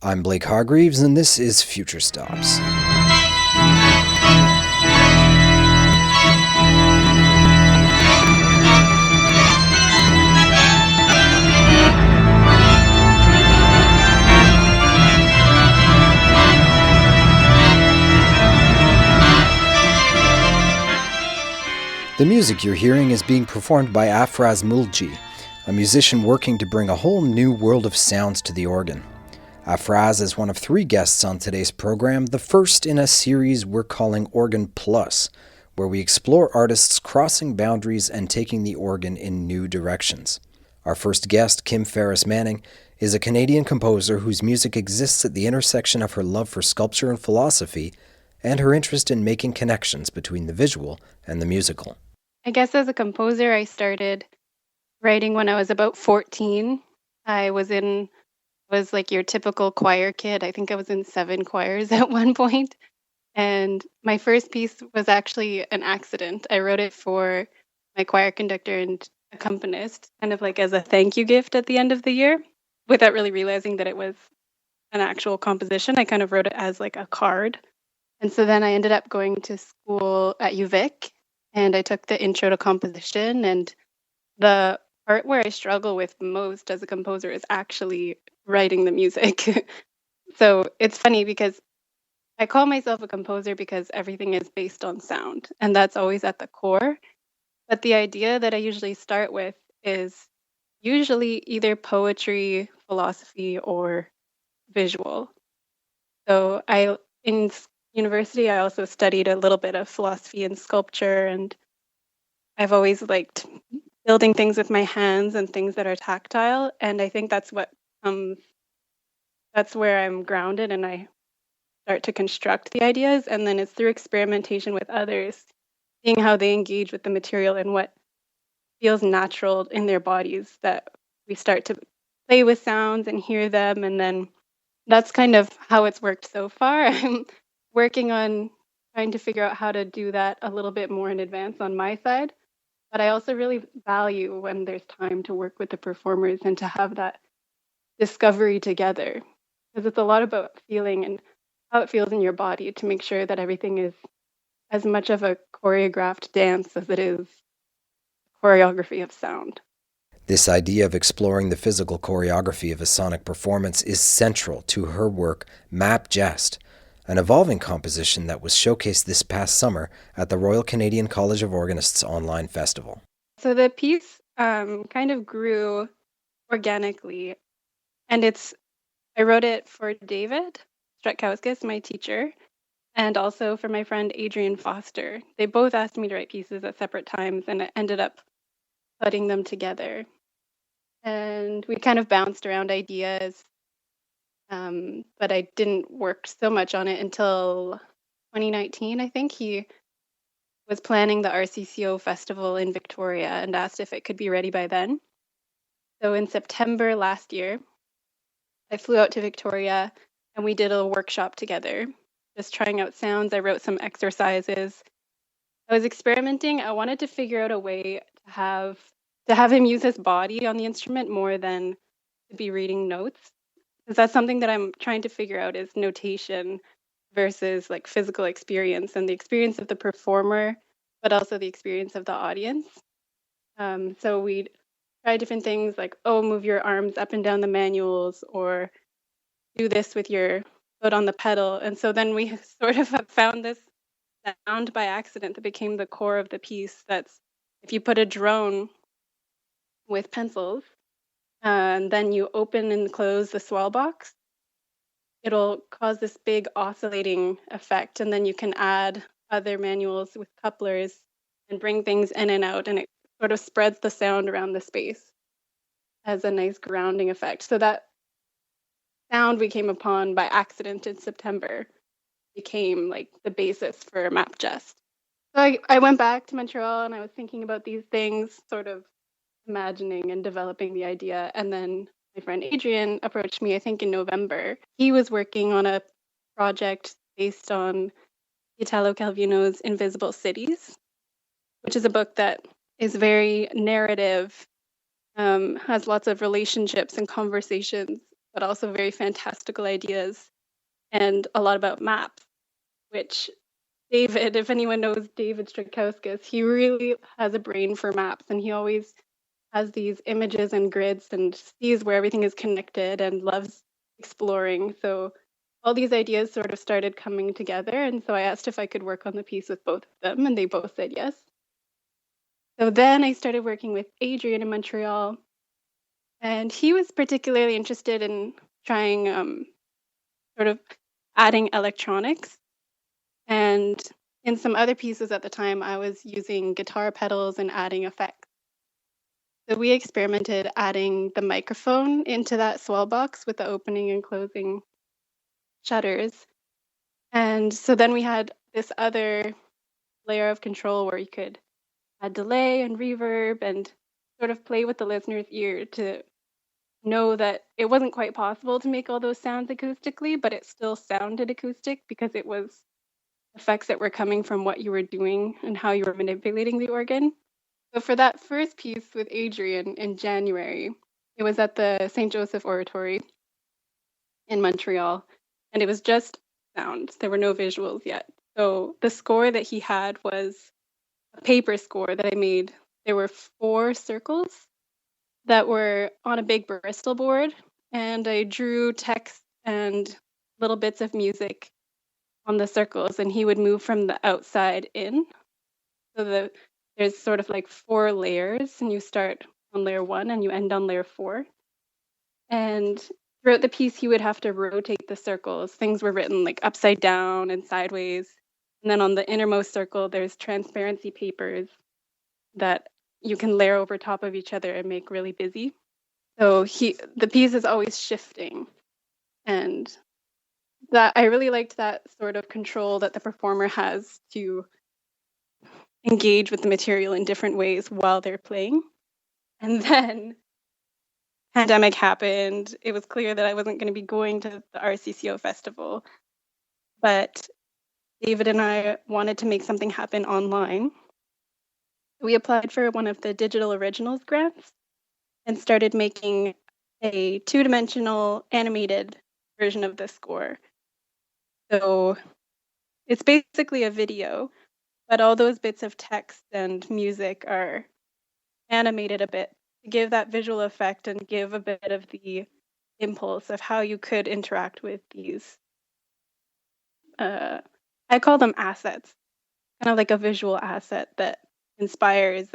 I'm Blake Hargreaves, and this is Future Stops. The music you're hearing is being performed by Afraaz Mulji, a musician working to bring a whole new world of sounds to the organ. Afraaz is one of 3 guests on today's program, the first in a series we're calling Organ Plus, where we explore artists crossing boundaries and taking the organ in new directions. Our first guest, Kim Farris-Manning, is a Canadian composer whose music exists at the intersection of her love for sculpture and philosophy and her interest in making connections between the visual and the musical. I guess as a composer, I started writing when I was about 14. I was like your typical choir kid. I think I was in 7 choirs at one point. And my first piece was actually an accident. I wrote it for my choir conductor and accompanist, kind of like as a thank you gift at the end of the year, without really realizing that it was an actual composition. I kind of wrote it as like a card. And so then I ended up going to school at UVic, and I took the intro to composition. And the part where I struggle with most as a composer is actually writing the music. So it's funny because I call myself a composer because everything is based on sound, and that's always at the core. But the idea that I usually start with is usually either poetry, philosophy, or visual. So in university, I also studied a little bit of philosophy and sculpture, and I've always liked building things with my hands and things that are tactile. And I think that's where I'm grounded, and I start to construct the ideas. And then it's through experimentation with others, seeing how they engage with the material and what feels natural in their bodies, that we start to play with sounds and hear them. And then that's kind of how it's worked so far. I'm working on trying to figure out how to do that a little bit more in advance on my side. But I also really value when there's time to work with the performers and to have that discovery together, because it's a lot about feeling and how it feels in your body to make sure that everything is as much of a choreographed dance as it is choreography of sound. This idea of exploring the physical choreography of a sonic performance is central to her work, Map Gest, an evolving composition that was showcased this past summer at the Royal Canadian College of Organists online festival. So the piece kind of grew organically, and I wrote it for David Stratkauskas, my teacher, and also for my friend Adrian Foster. They both asked me to write pieces at separate times, and I ended up putting them together. And we kind of bounced around ideas, but I didn't work so much on it until 2019. I think he was planning the RCCO festival in Victoria and asked if it could be ready by then. So in September last year, I flew out to Victoria and we did a workshop together, just trying out sounds. I wrote some exercises. I was experimenting. I wanted to figure out a way to have him use his body on the instrument more than to be reading notes. Because that's something that I'm trying to figure out, is notation versus like physical experience, and the experience of the performer, but also the experience of the audience. So we try different things like, move your arms up and down the manuals, or do this with your foot on the pedal. And so then we sort of found this sound by accident that became the core of the piece. That's if you put a drone with pencils, and then you open and close the swell box, it'll cause this big oscillating effect. And then you can add other manuals with couplers and bring things in and out, and it sort of spreads the sound around the space as a nice grounding effect. So that sound we came upon by accident in September became like the basis for Map Gest. So I went back to Montreal and I was thinking about these things, sort of imagining and developing the idea. And then my friend Adrian approached me, I think in November. He was working on a project based on Italo Calvino's Invisible Cities, which is a book that is very narrative, has lots of relationships and conversations but also very fantastical ideas, and a lot about maps, which David, if anyone knows David Stratkauskas, he really has a brain for maps, and he always has these images and grids and sees where everything is connected and loves exploring. So all these ideas sort of started coming together, and so I asked if I could work on the piece with both of them, and they both said yes. So then I started working with Adrian in Montreal, and he was particularly interested in trying sort of adding electronics. And in some other pieces at the time, I was using guitar pedals and adding effects. So we experimented adding the microphone into that swell box with the opening and closing shutters. And so then we had this other layer of control where you could add delay and reverb and sort of play with the listener's ear to know that it wasn't quite possible to make all those sounds acoustically, but it still sounded acoustic because it was effects that were coming from what you were doing and how you were manipulating the organ. So for that first piece with Adrian in January, it was at the St. Joseph Oratory in Montreal, and it was just sound. There were no visuals yet. So the score that he had was a paper score that I made. There were 4 circles that were on a big Bristol board, and I drew text and little bits of music on the circles, and he would move from the outside in. So there's sort of like 4 layers, and you start on layer 1 and you end on layer 4. And throughout the piece, he would have to rotate the circles. Things were written like upside down and sideways. And then on the innermost circle, there's transparency papers that you can layer over top of each other and make really busy. So the piece is always shifting. And that I really liked that sort of control that the performer has to engage with the material in different ways while they're playing. And then pandemic happened. It was clear that I wasn't going to be going to the RCCO festival, but David and I wanted to make something happen online. We applied for one of the Digital Originals grants and started making a 2-dimensional animated version of the score. So it's basically a video, but all those bits of text and music are animated a bit to give that visual effect and give a bit of the impulse of how you could interact with these. I call them assets, kind of like a visual asset that inspires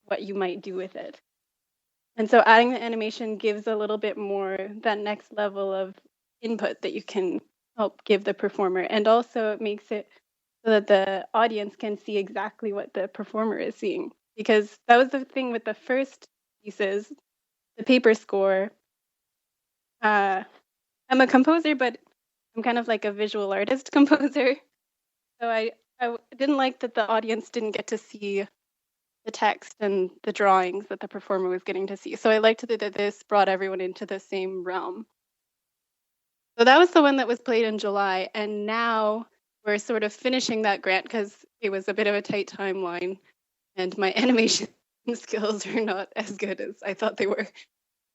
what you might do with it. And so adding the animation gives a little bit more that next level of input that you can help give the performer. And also it makes it so that the audience can see exactly what the performer is seeing. Because that was the thing with the first pieces, the paper score. I'm a composer, but I'm kind of like a visual artist composer. So I didn't like that the audience didn't get to see the text and the drawings that the performer was getting to see. So I liked that this brought everyone into the same realm. So that was the one that was played in July. And now we're sort of finishing that grant because it was a bit of a tight timeline and my animation skills are not as good as I thought they were.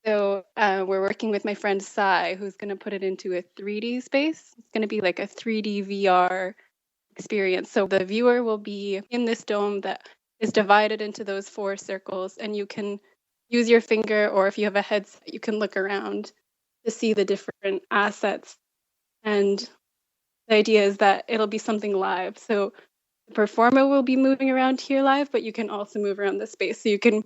So we're working with my friend Sai, who's going to put it into a 3D space. It's going to be like a 3D VR experience. So the viewer will be in this dome that is divided into those 4 circles, and you can use your finger, or if you have a headset, you can look around to see the different assets. And the idea is that it'll be something live. So the performer will be moving around here live, but you can also move around the space. So you can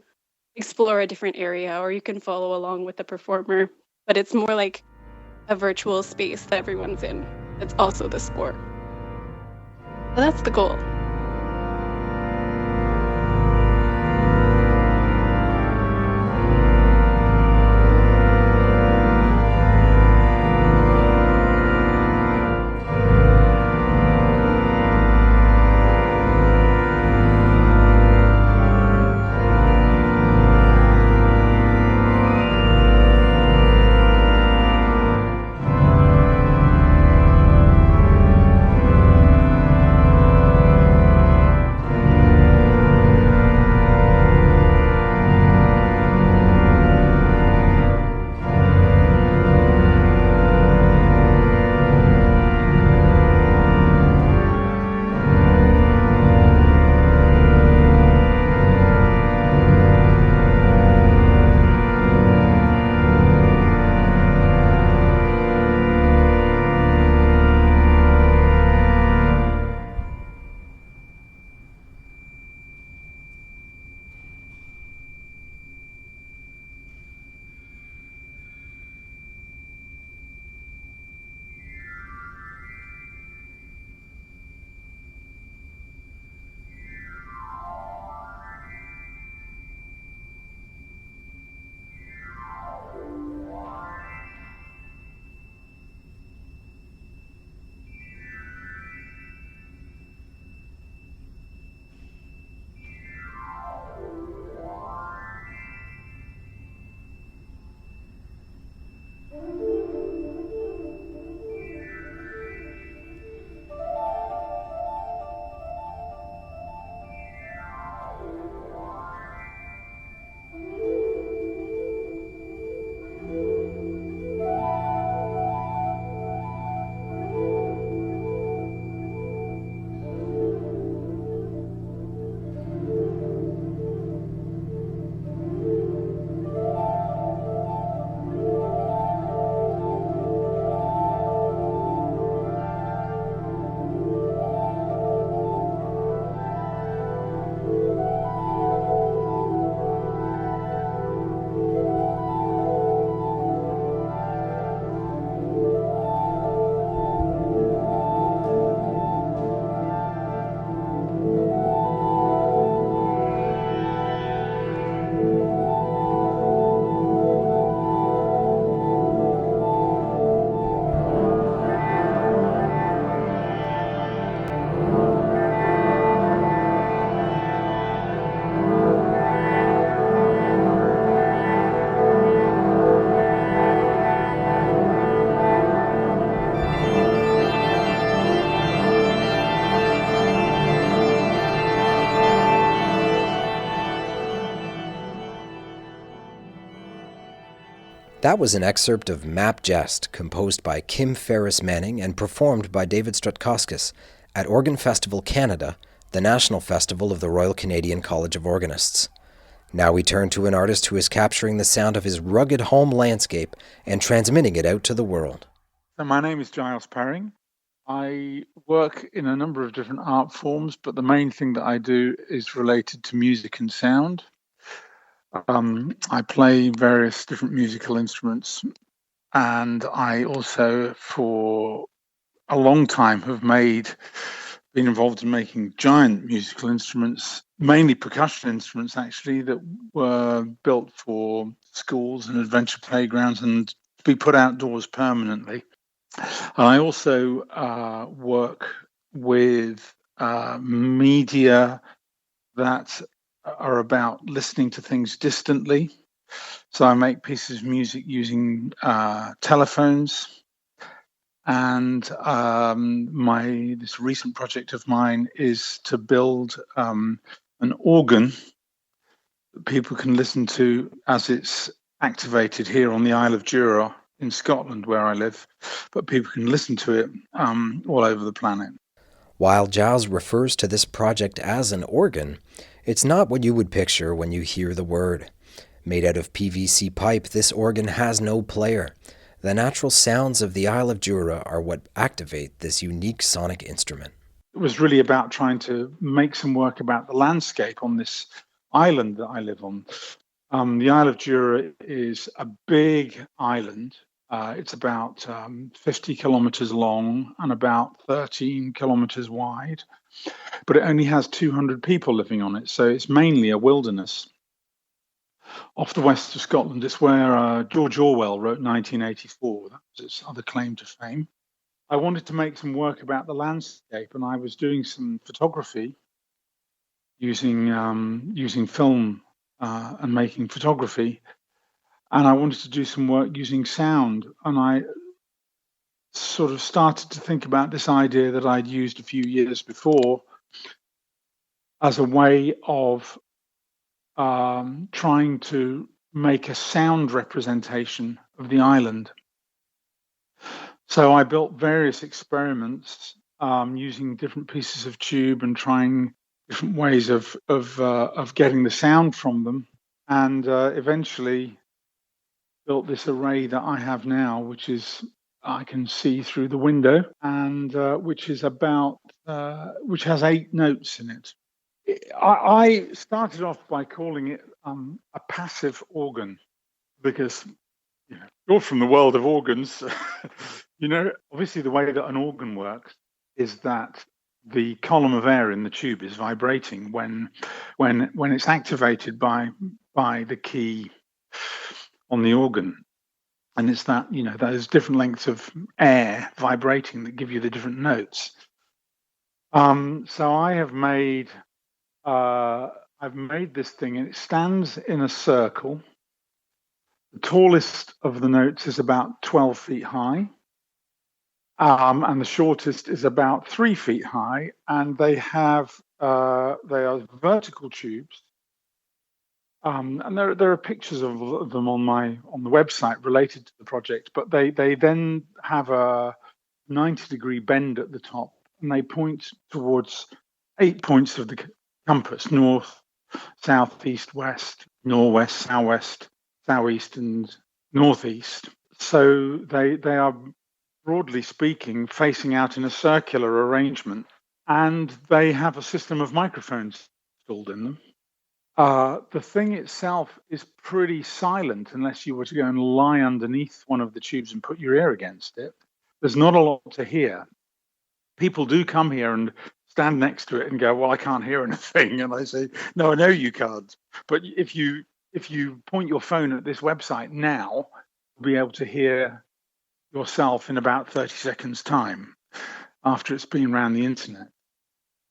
explore a different area, or you can follow along with the performer. But it's more like a virtual space that everyone's in. It's also the sport. So that's the goal. That was an excerpt of Map Gest, composed by Kim Farris-Manning and performed by David Stratkauskas at Organ Festival Canada, the national festival of the Royal Canadian College of Organists. Now we turn to an artist who is capturing the sound of his rugged home landscape and transmitting it out to the world. So my name is Giles Perring. I work in a number of different art forms, but the main thing that I do is related to music and sound. I play various different musical instruments, and I also, for a long time, have been involved in making giant musical instruments, mainly percussion instruments, actually, that were built for schools and adventure playgrounds and to be put outdoors permanently. And I also work with media that are about listening to things distantly. So I make pieces of music using telephones. And this recent project of mine is to build an organ that people can listen to as it's activated here on the Isle of Jura in Scotland, where I live, but people can listen to it all over the planet. While Giles refers to this project as an organ, it's not what you would picture when you hear the word. Made out of PVC pipe, this organ has no player. The natural sounds of the Isle of Jura are what activate this unique sonic instrument. It was really about trying to make some work about the landscape on this island that I live on. The Isle of Jura is a big island. It's about 50 kilometers long and about 13 kilometers wide, but it only has 200 people living on it, so it's mainly a wilderness. Off the west of Scotland, it's where George Orwell wrote 1984. That was its other claim to fame. I wanted to make some work about the landscape, and I was doing some photography using film and making photography. And I wanted to do some work using sound. And I sort of started to think about this idea that I'd used a few years before as a way of trying to make a sound representation of the island. So I built various experiments using different pieces of tube and trying different ways of getting the sound from them, and eventually built this array that I have now, which I can see through the window, and which has 8 notes in it. I started off by calling it a passive organ because you're from the world of organs. Obviously the way that an organ works is that the column of air in the tube is vibrating when it's activated by the key on the organ, and it's that those different lengths of air vibrating that give you the different notes. So I've made this thing, and it stands in a circle. The tallest of the notes is about 12 feet high, and the shortest is about 3 feet high, and they are vertical tubes. And there are pictures of them on the website related to the project, but they then have a 90-degree bend at the top, and they point towards 8 points of the compass: north, south, east, west, northwest, southwest, southeast, and northeast. So they are, broadly speaking, facing out in a circular arrangement, and they have a system of microphones installed in them. The thing itself is pretty silent unless you were to go and lie underneath one of the tubes and put your ear against it. There's not a lot to hear. People do come here and stand next to it and go, "Well, I can't hear anything." And I say, "No, I know you can't. But if you point your phone at this website now, you'll be able to hear yourself in about 30 seconds time after it's been around the internet."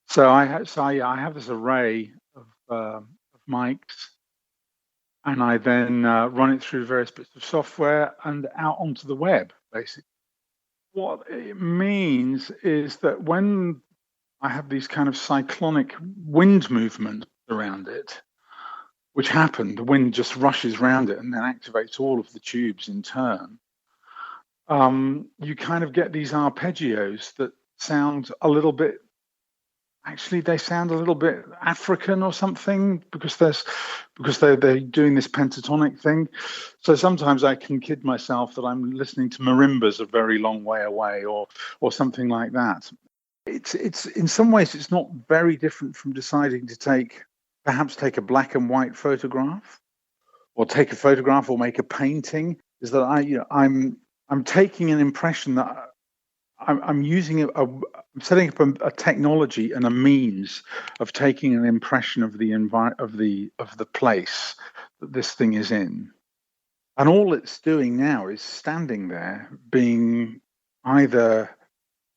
So I have this array of mics, and I then run it through various bits of software and out onto the web, basically. What it means is that when I have these kind of cyclonic wind movements around it, which happened, the wind just rushes around it and then activates all of the tubes in turn. You kind of get these arpeggios that sound a little bit, actually they sound a little bit African or something, because they're doing this pentatonic thing. So sometimes I can kid myself that I'm listening to marimbas a very long way away, or something like that. It's in some ways it's not very different from deciding to perhaps take a black and white photograph, or take a photograph, or make a painting. Is that I'm taking an impression that I'm using I'm setting up a technology and a means of taking an impression of the place that this thing is in, and all it's doing now is standing there, being either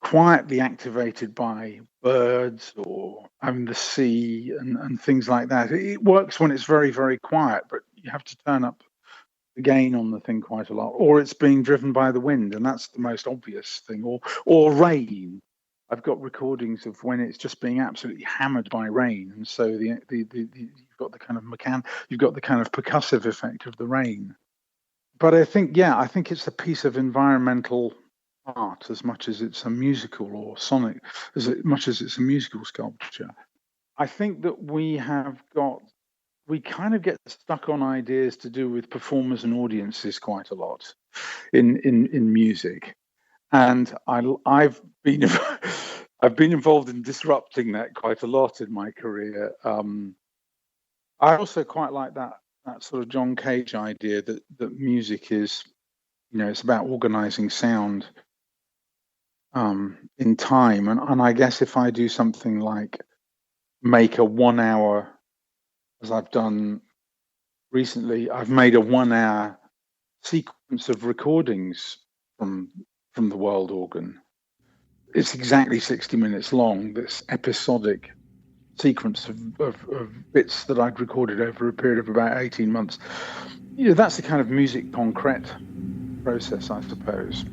quietly activated by birds or the sea and things like that. It works when it's very, very quiet, but you have to turn up the gain on the thing quite a lot, or it's being driven by the wind, and that's the most obvious thing, or rain. I've got recordings of when it's just being absolutely hammered by rain, and so you've got the kind of percussive effect of the rain. But I think it's a piece of environmental art as much as it's a musical or sonic, as much as it's a musical sculpture. I think that we kind of get stuck on ideas to do with performers and audiences quite a lot in music, and I've been involved in disrupting that quite a lot in my career. I also quite like that sort of John Cage idea that music is, it's about organizing sound in time, and I guess if I do something like make a 1 hour, as I've done recently, I've made a 1 hour sequence of recordings from the world organ. It's exactly 60 minutes long, this episodic sequence of bits that I'd recorded over a period of about 18 months. That's the kind of musique concrète process, I suppose.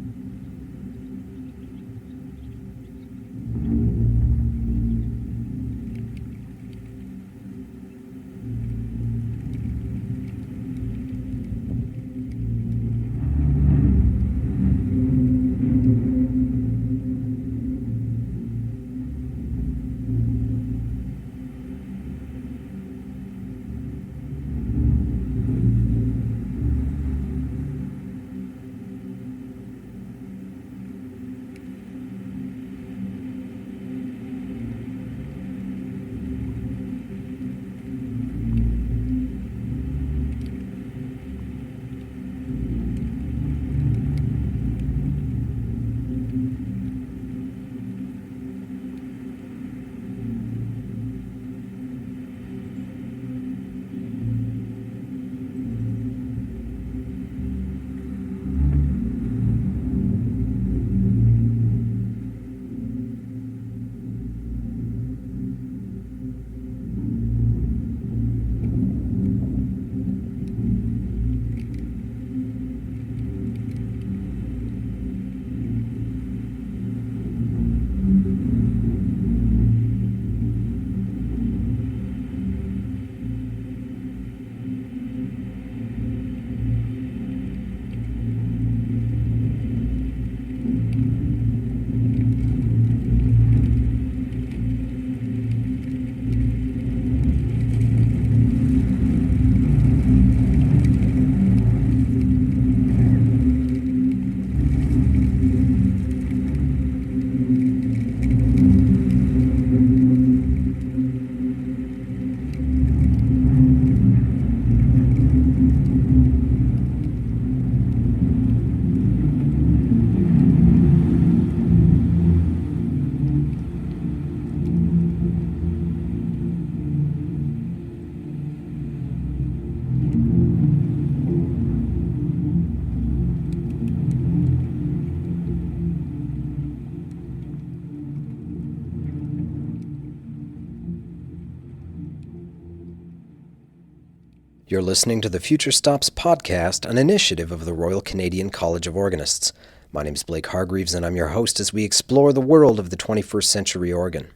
You're listening to the FutureStops podcast, an initiative of the Royal Canadian College of Organists. My name is Blake Hargreaves, and I'm your host as we explore the world of the 21st century organ.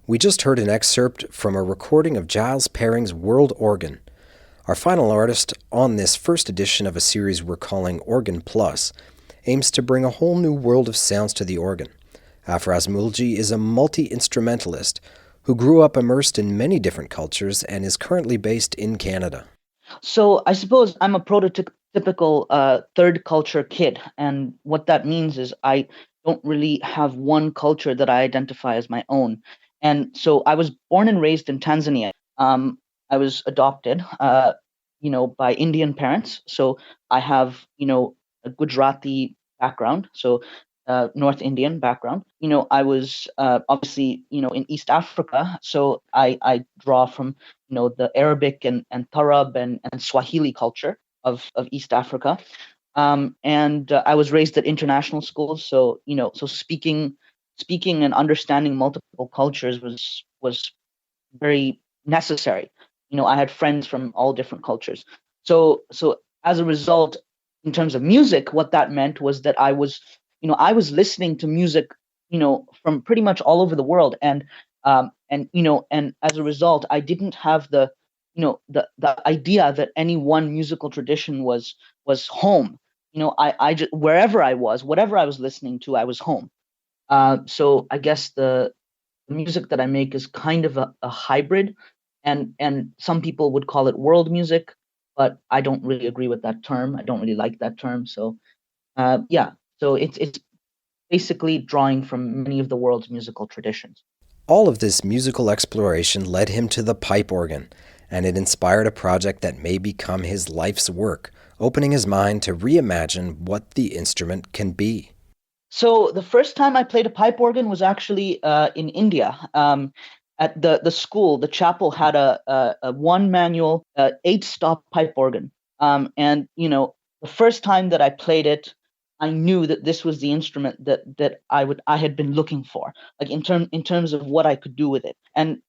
We just heard an excerpt from a recording of Giles Perring's World Organ, Our final artist on this first edition of a series we're calling Organ Plus aims to bring a whole new world of sounds to the organ. Afraaz Mulji is a multi-instrumentalist who grew up immersed in many different cultures and is currently based in Canada. So I suppose I'm a prototypical third culture kid. And what that means is I don't really have one culture that I identify as my own. And so I was born and raised in Tanzania. I was adopted, by Indian parents. So I have, a Gujarati background. So North Indian background. I was obviously, in East Africa. So I draw from, the Arabic and Tarab and Swahili culture of East Africa. And I was raised at international schools. So, so speaking and understanding multiple cultures was very necessary. I had friends from all different cultures. So as a result, in terms of music, what that meant was that I was listening to music, from pretty much all over the world, and as a result, I didn't have the idea that any one musical tradition was home. I just, wherever I was, whatever I was listening to, I was home. So I guess the music that I make is kind of a hybrid, and some people would call it world music, but I don't really agree with that term. I don't really like that term. So so it's basically drawing from many of the world's musical traditions. All of this musical exploration led him to the pipe organ, and it inspired a project that may become his life's work, opening his mind to reimagine what the instrument can be. So the first time I played a pipe organ was actually in India. At the school, the chapel had a one manual 8-stop pipe organ. And the first time that I played it, I knew that this was the instrument that I had been looking for, like in terms of what I could do with it. And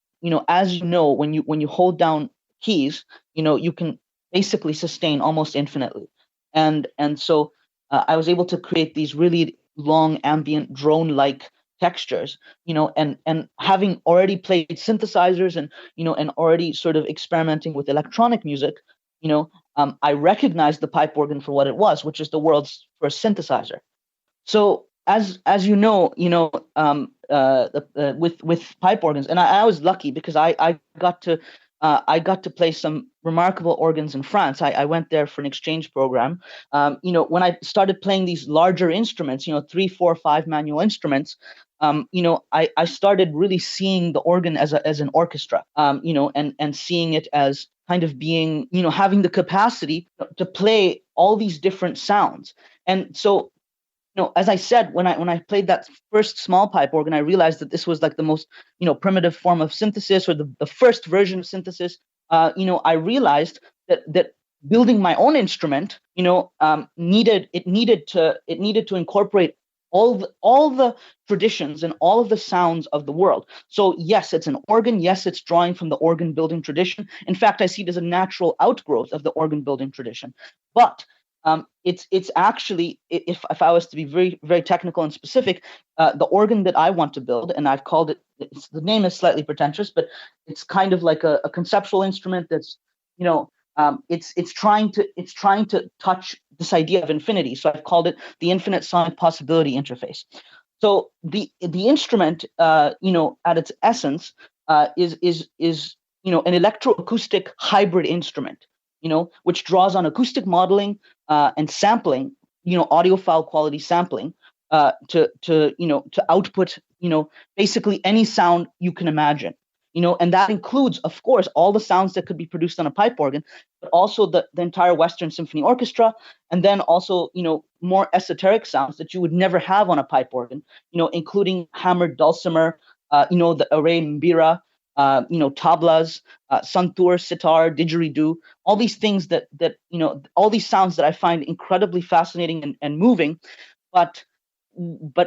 as when you hold down keys, you can basically sustain almost infinitely. And so I was able to create these really long ambient drone-like textures, and having already played synthesizers and already sort of experimenting with electronic music, I recognized the pipe organ for what it was, which is the world's first synthesizer. So as with pipe organs, and I was lucky because I got to play some remarkable organs in France. I went there for an exchange program. When I started playing these larger instruments, 3, 4, 5 manual instruments, I started really seeing the organ as an orchestra, and seeing it as kind of being, having the capacity to play all these different sounds. And so, as I said, when I played that first small pipe organ, I realized that this was like the most, primitive form of synthesis, or the first version of synthesis. I realized that building my own instrument, needed to incorporate all the traditions and all of the sounds of the world. So yes, it's an organ. Yes, it's drawing from the organ building tradition. In fact, I see it as a natural outgrowth of the organ building tradition. But it's actually, if I was to be very, very technical and specific, the organ that I want to build, and I've called it, the name is slightly pretentious, but it's kind of like a conceptual instrument that's, it's trying to touch this idea of infinity. So I've called it the Infinite Sonic Possibility Interface. So the instrument, at its essence, is an electroacoustic hybrid instrument, which draws on acoustic modeling and sampling, audiophile quality sampling, to output, basically any sound you can imagine. And that includes, of course, all the sounds that could be produced on a pipe organ, but also the entire Western Symphony Orchestra, and then also, more esoteric sounds that you would never have on a pipe organ, including hammered dulcimer, the array mbira, tablas, santur, sitar, didgeridoo, all these things that all these sounds that I find incredibly fascinating and moving, but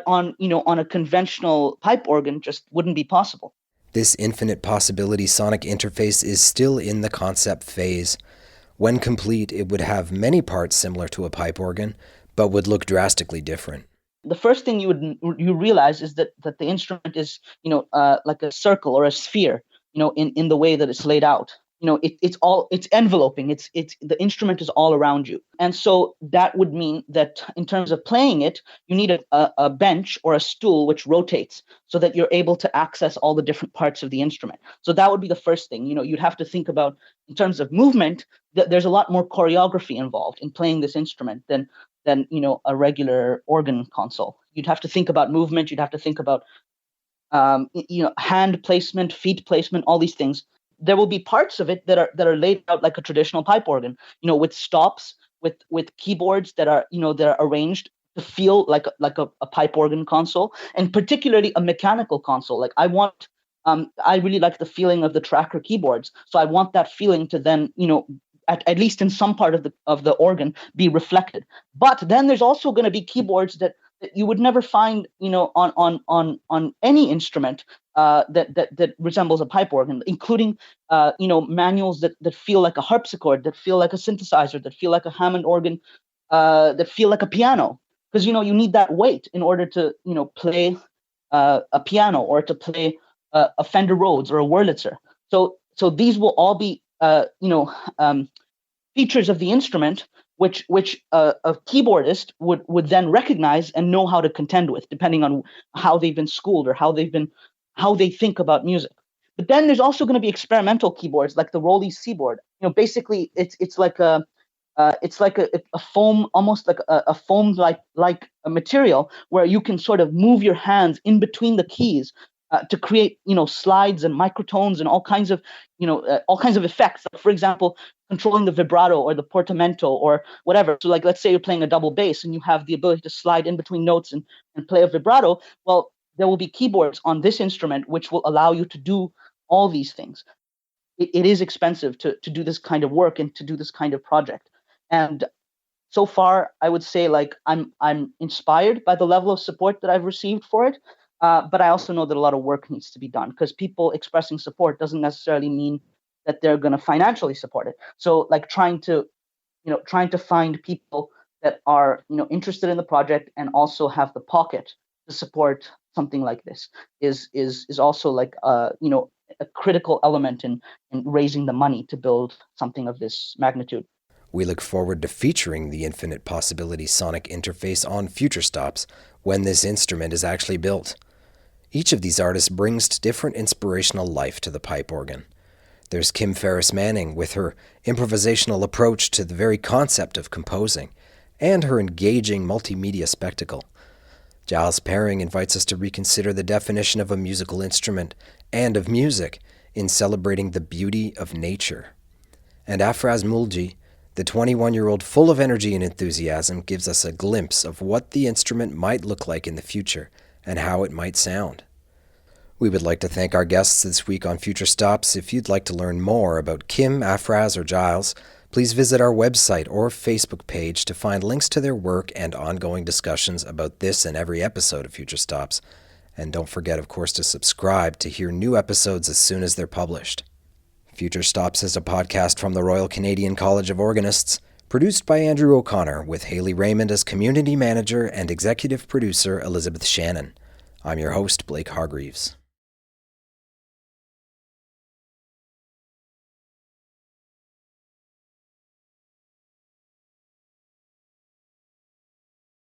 on a conventional pipe organ just wouldn't be possible. This infinite possibility sonic interface is still in the concept phase. When complete, it would have many parts similar to a pipe organ, but would look drastically different. The first thing you realize is that the instrument is, like a circle or a sphere, in the way that it's laid out. it's enveloping. It's the instrument is all around you, and so that would mean that in terms of playing it, you need a bench or a stool which rotates so that you're able to access all the different parts of the instrument. So that would be the first thing. You'd have to think about in terms of movement. There's a lot more choreography involved in playing this instrument than a regular organ console. You'd have to think about movement. You'd have to think about hand placement, feet placement, all these things. There will be parts of it that are laid out like a traditional pipe organ, with stops, with keyboards that are arranged to feel like a pipe organ console, and particularly a mechanical console. Like I really like the feeling of the tracker keyboards, so I want that feeling to then at least in some part of the organ be reflected. But then there's also going to be keyboards that you would never find on any instrument that resembles a pipe organ, including manuals that feel like a harpsichord, that feel like a synthesizer, that feel like a Hammond organ, that feel like a piano, because you need that weight in order to play a piano or to play a Fender Rhodes or a Wurlitzer. So these will all be features of the instrument which a keyboardist would then recognize and know how to contend with, depending on how they've been schooled or how they think about music. But then there's also going to be experimental keyboards like the Rolly Seaboard. Basically it's like a foam, almost like a foam like a material where you can sort of move your hands in between the keys to create slides and microtones and all kinds of effects. Like, for example, controlling the vibrato or the portamento or whatever. So like, let's say you're playing a double bass and you have the ability to slide in between notes and play a vibrato. Well, there will be keyboards on this instrument which will allow you to do all these things. It is expensive to do this kind of work and to do this kind of project. And so far, I would say like I'm inspired by the level of support that I've received for it. But I also know that a lot of work needs to be done, because people expressing support doesn't necessarily mean that they're going to financially support it. So like trying to find people that are interested in the project and also have the pocket to support something like this is also like a critical element in raising the money to build something of this magnitude. We look forward to featuring the Infinite Possibility sonic interface on FutureStops when this instrument is actually built. Each of these artists brings different inspirational life to the pipe organ. There's Kim Farris-Manning with her improvisational approach to the very concept of composing, and her engaging multimedia spectacle. Giles Perring invites us to reconsider the definition of a musical instrument and of music in celebrating the beauty of nature. And Afraaz Mulji, the 21-year-old full of energy and enthusiasm, gives us a glimpse of what the instrument might look like in the future and how it might sound. We would like to thank our guests this week on Future Stops. If you'd like to learn more about Kim, Afraaz, or Giles, please visit our website or Facebook page to find links to their work and ongoing discussions about this and every episode of Future Stops. And don't forget, of course, to subscribe to hear new episodes as soon as they're published. Future Stops is a podcast from the Royal Canadian College of Organists, produced by Andrew O'Connor, with Haley Raymond as community manager and executive producer Elizabeth Shannon. I'm your host, Blake Hargreaves.